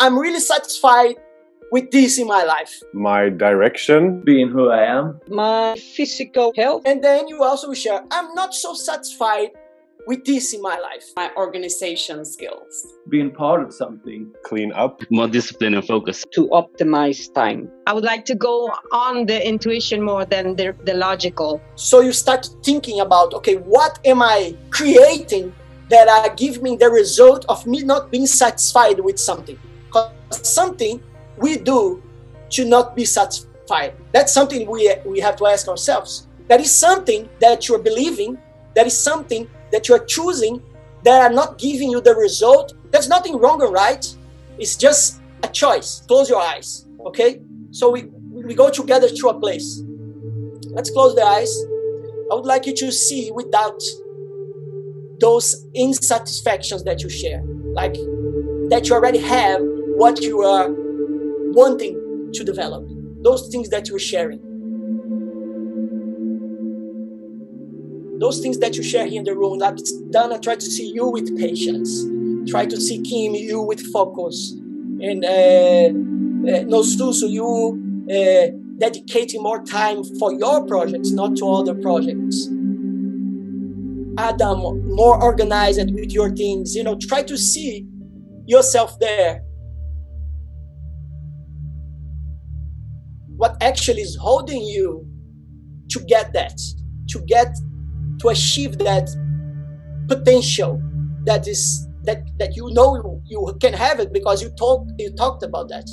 I'm really satisfied with this in my life. My direction. Being who I am. My physical health. And then you also share, I'm not so satisfied with this in my life. My organization skills. Being part of something. Clean up. More discipline and focus. To optimize time. I would like to go on the intuition more than the logical. So you start thinking about, okay, what am I creating that are giving me the result of me not being satisfied with something? Because something we do to not be satisfied. That's something we have to ask ourselves. That is something that you're believing, that is something that you're choosing that are not giving you the result. There's nothing wrong or right. It's just a choice. Close your eyes, okay? So we go together to a place. Let's close the eyes. I would like you to see without those insatisfactions that you share, like that you already have what you are wanting to develop, those things that you're sharing. Those things that you share here in the room, like Dana, try to see you with patience. Try to see Kim, you with focus. And Nosusu, you dedicating more time for your projects, not to other projects. Adam, more organized with your things. You know, try to see yourself there. What actually is holding you to get that, to achieve that potential that you know you can have it because you talked about that.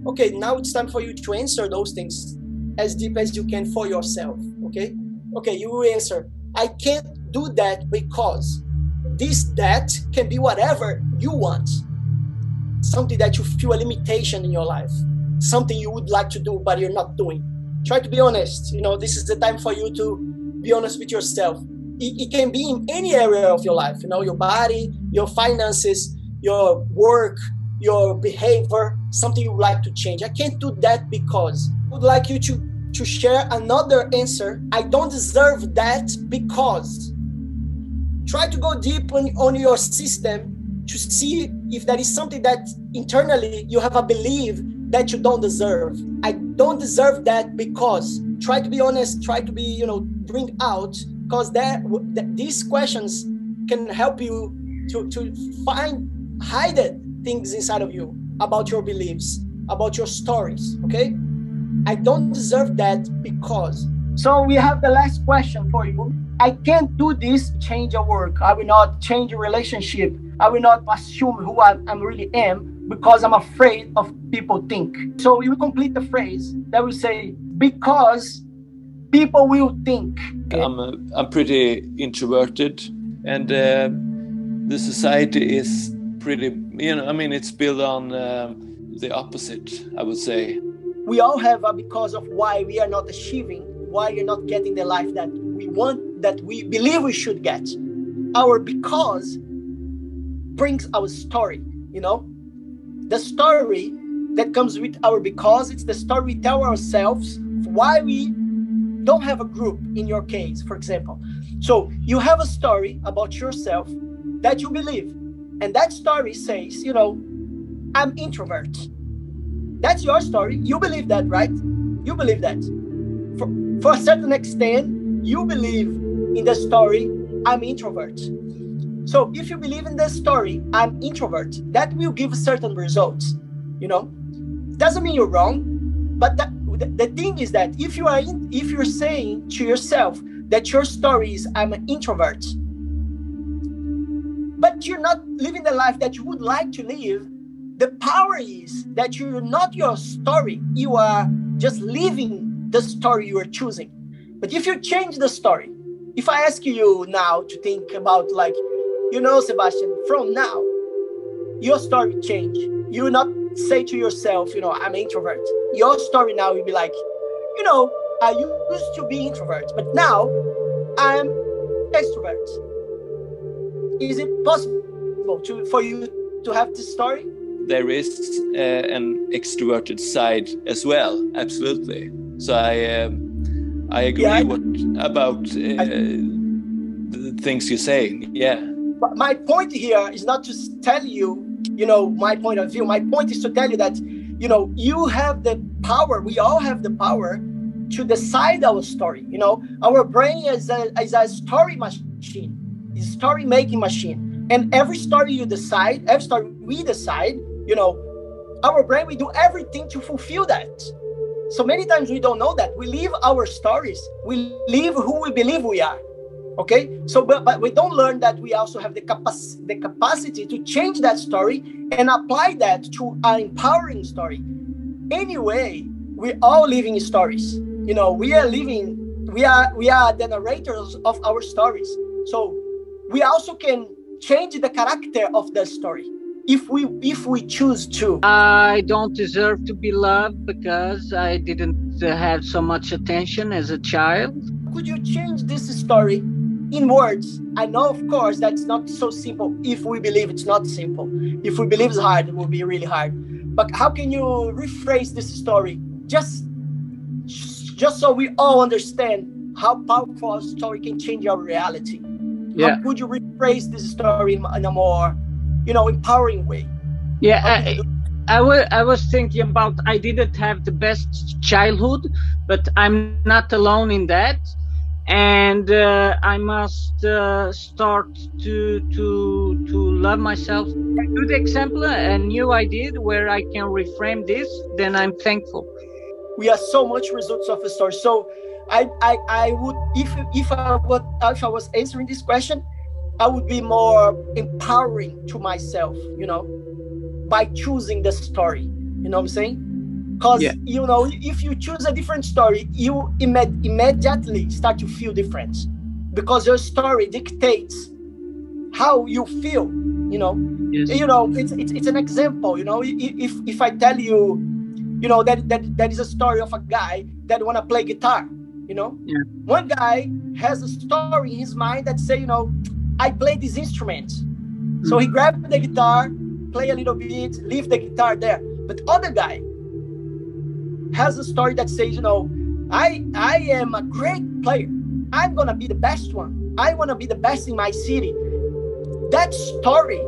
Okay, now it's time for you to answer those things as deep as you can for yourself. Okay, you will answer, I can't do that because that can be whatever you want. Something that you feel a limitation in your life, something you would like to do but you're not doing. Try to be honest. You know, this is the time for you to be honest with yourself. It can be in any area of your life, you know, your body, your finances, your work, your behavior, something you would like to change. I can't do that because. I would like you to share another answer. I don't deserve that because. Try to go deep on your system to see if there is something that internally you have a belief that you don't deserve. I don't deserve that because. Try to be honest, try to be, bring out, because these questions can help you to find hidden things inside of you about your beliefs, about your stories, okay? I don't deserve that because. So we have the last question for you. I can't do this, change your work. I will not change a relationship. I will not assume who I really am because I'm afraid of people think. So you complete the phrase that will say, because people will think. I'm pretty introverted, and the society is pretty, it's built on the opposite, I would say. We all have a because of why we are not achieving, why you're not getting the life that we want, that we believe we should get. Our because brings our story, The story that comes with our because, it's the story we tell ourselves why we don't have a group in your case, for example. So you have a story about yourself that you believe. And that story says, I'm introvert. That's your story. You believe that, right? You believe that. For a certain extent, you believe in the story, I'm introvert. So if you believe in the story, I'm introvert, that will give certain results, Doesn't mean you're wrong, but the thing is that if you're saying to yourself that your story is I'm an introvert, but you're not living the life that you would like to live, the power is that you're not your story. You are just living the story you are choosing. But if you change the story, if I ask you now to think about Sebastian, from now, your story change. You will not say to yourself, I'm an introvert. Your story now will be like, I used to be introvert, but now I'm extrovert. Is it possible for you to have this story? There is an extroverted side as well, absolutely. So I agree about the things you say. Yeah. But my point here is not to tell you, my point of view. My point is to tell you that, you have the power. We all have the power to decide our story. Our brain is a story machine, is a story making machine. And every story you decide, every story we decide, our brain, we do everything to fulfill that. So many times we don't know that. We live our stories. We live who we believe we are. Okay? So, but we don't learn that we also have the capacity to change that story and apply that to an empowering story. Anyway, we're all living stories. We are the narrators of our stories. So we also can change the character of the story if we choose to. I don't deserve to be loved because I didn't have so much attention as a child. Could you change this story in words? I know, of course, that's not so simple. If we believe it's not simple. If we believe it's hard, it will be really hard. But how can you rephrase this story? Just so we all understand how powerful a story can change our reality. Yeah. How could you rephrase this story in a more, empowering way? Yeah, I was thinking about, I didn't have the best childhood, but I'm not alone in that. And I must start to love myself. A good example, a new idea where I can reframe this, then I'm thankful. We are so much results of a story. So I would, if I was answering this question, I would be more empowering to myself, by choosing the story. You know what I'm saying? Because, if you choose a different story, you immediately start to feel different. Because your story dictates how you feel, Yes. It's an example, if I tell you, that is a story of a guy that want to play guitar, Yeah. One guy has a story in his mind that say, I play this instrument. So he grabbed the guitar, play a little bit, leave the guitar there. But other guy has a story that says, I am a great player. I'm going to be the best one. I want to be the best in my city. That story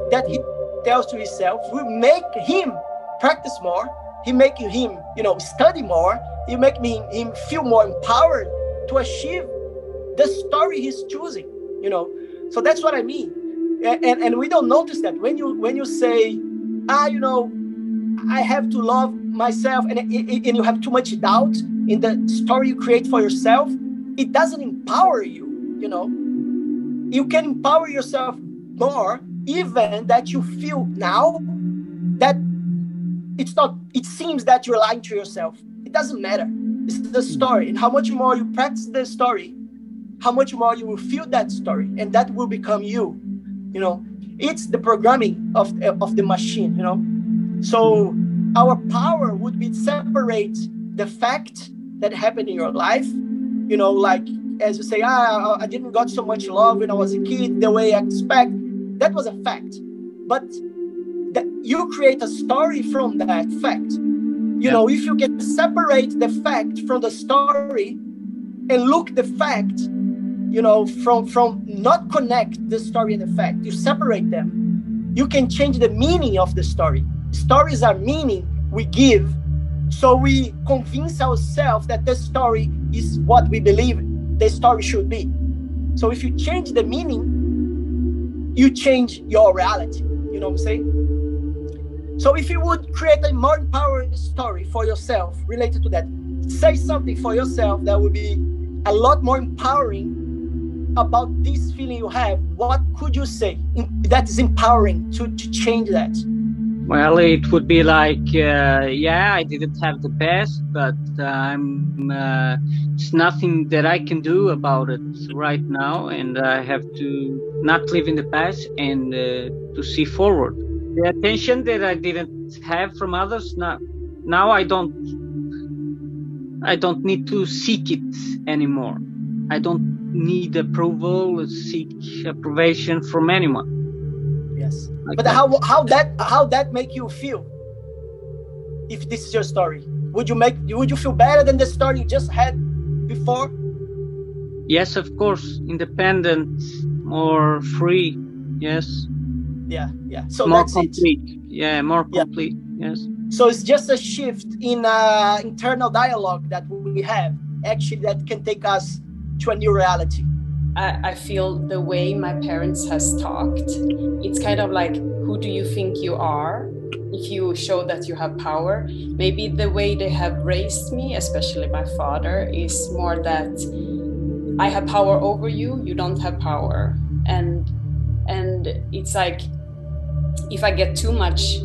that he tells to himself will make him practice more. He make him, study more. You make him feel more empowered to achieve the story he's choosing, So that's what I mean. And we don't notice that when you say, I have to love myself, and you have too much doubt in the story you create for yourself, it doesn't empower you, You can empower yourself more, even that you feel now that it seems that you're lying to yourself. It doesn't matter. It's the story. And how much more you practice the story, how much more you will feel that story, and that will become you. It's the programming of the machine, So our power would be to separate the fact that happened in your life, like as you say, I didn't got so much love when I was a kid, the way I expect. That was a fact. But that you create a story from that fact. If you can separate the fact from the story and look the fact, from not connect the story and the fact, you separate them, you can change the meaning of the story. Stories are meaning we give, so we convince ourselves that the story is what we believe the story should be. So if you change the meaning, you change your reality. You know what I'm saying? So if you would create a more empowering story for yourself related to that, say something for yourself that would be a lot more empowering about this feeling you have. What could you say that is empowering to change that? Well, it would be like, I didn't have the best, but it's nothing that I can do about it right now, and I have to not live in the past and to see forward. The attention that I didn't have from others, now I don't need to seek it anymore. I don't need approval, seek approbation from anyone. Yes, like but that. how that make you feel? If this is your story, would you feel better than the story you just had before? Yes, of course, independent, more free. Yes. Yeah. So More that's complete. it. Yeah, more Yeah. complete. Yes. So it's just a shift in internal dialogue that we have, actually, that can take us to a new reality. I feel the way my parents has talked, it's kind of like, who do you think you are? If you show that you have power, maybe the way they have raised me, especially my father, is more that I have power over you, you don't have power. And it's like, if I get too much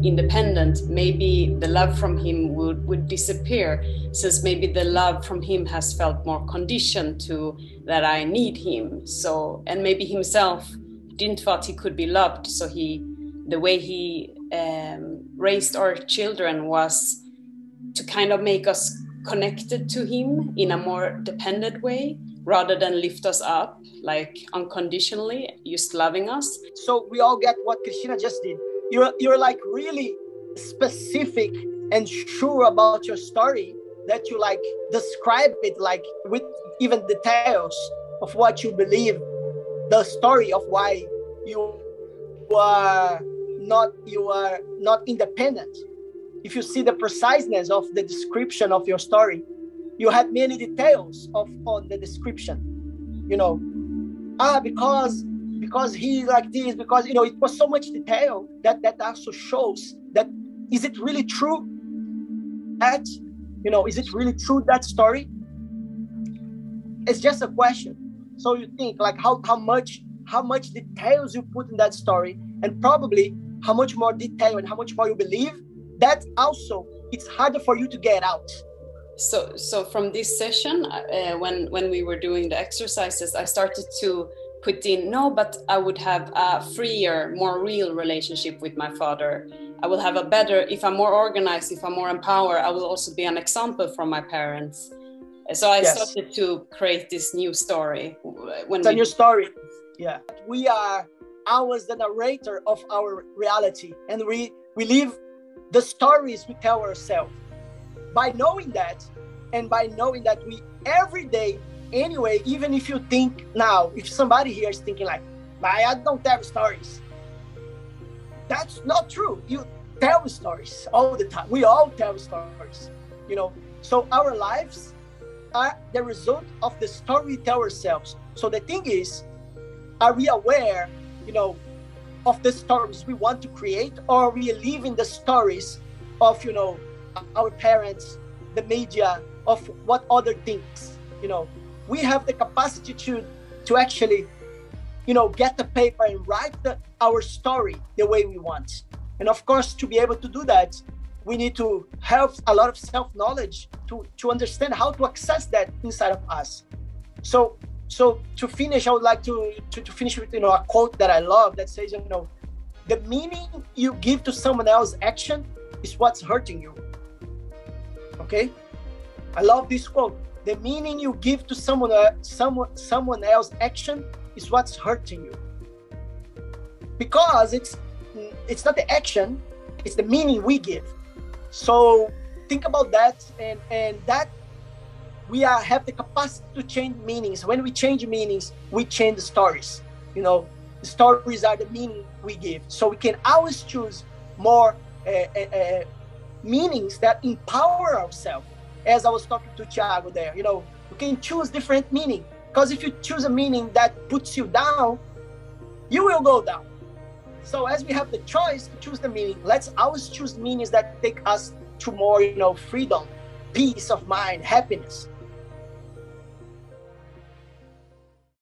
independent, maybe the love from him would disappear, since maybe the love from him has felt more conditioned to that I need him. So, and maybe himself didn't thought he could be loved, so the way he raised our children was to kind of make us connected to him in a more dependent way, rather than lift us up like unconditionally, just loving us. So we all get what Christina just did. You're like really specific and sure about your story, that you like describe it like with even details of what you believe, the story of why you are not independent. If you see the preciseness of the description of your story, you have many details on the description. Because he's like this, because it was so much detail that also shows that, is it really true? That is it really true, that story? It's just a question. So you think like how much details you put in that story, and probably how much more detail and how much more you believe, that also it's harder for you to get out. So from this session, when we were doing the exercises, I started to put in, but I would have a freer, more real relationship with my father. I will have a better, if I'm more organized, if I'm more empowered, I will also be an example from my parents. So I started to create this new story. It's a new story. Yeah. We are always the narrator of our reality, and we live the stories we tell ourselves. By knowing that, and by knowing that we every day, anyway, even if you think now, if somebody here is thinking like, I don't tell stories, that's not true. You tell stories all the time. We all tell stories, so our lives are the result of the story we tell ourselves. So the thing is, are we aware, of the stories we want to create, or are we living the stories of, our parents, the media, of what other things? We have the capacity to actually, get the paper and write our story the way we want. And of course, to be able to do that, we need to have a lot of self-knowledge to understand how to access that inside of us. So to finish, I would like to finish with a quote that I love, that says, the meaning you give to someone else's action is what's hurting you. Okay, I love this quote. The meaning you give to someone else's action is what's hurting you, because it's not the action, it's the meaning we give. So think about that, and that we have the capacity to change meanings. When we change meanings, we change the stories. The stories are the meaning we give. So we can always choose more meanings that empower ourselves. As I was talking to Thiago there, we can choose different meaning, because if you choose a meaning that puts you down, you will go down. So as we have the choice to choose the meaning, let's always choose meanings that take us to more, freedom, peace of mind, happiness.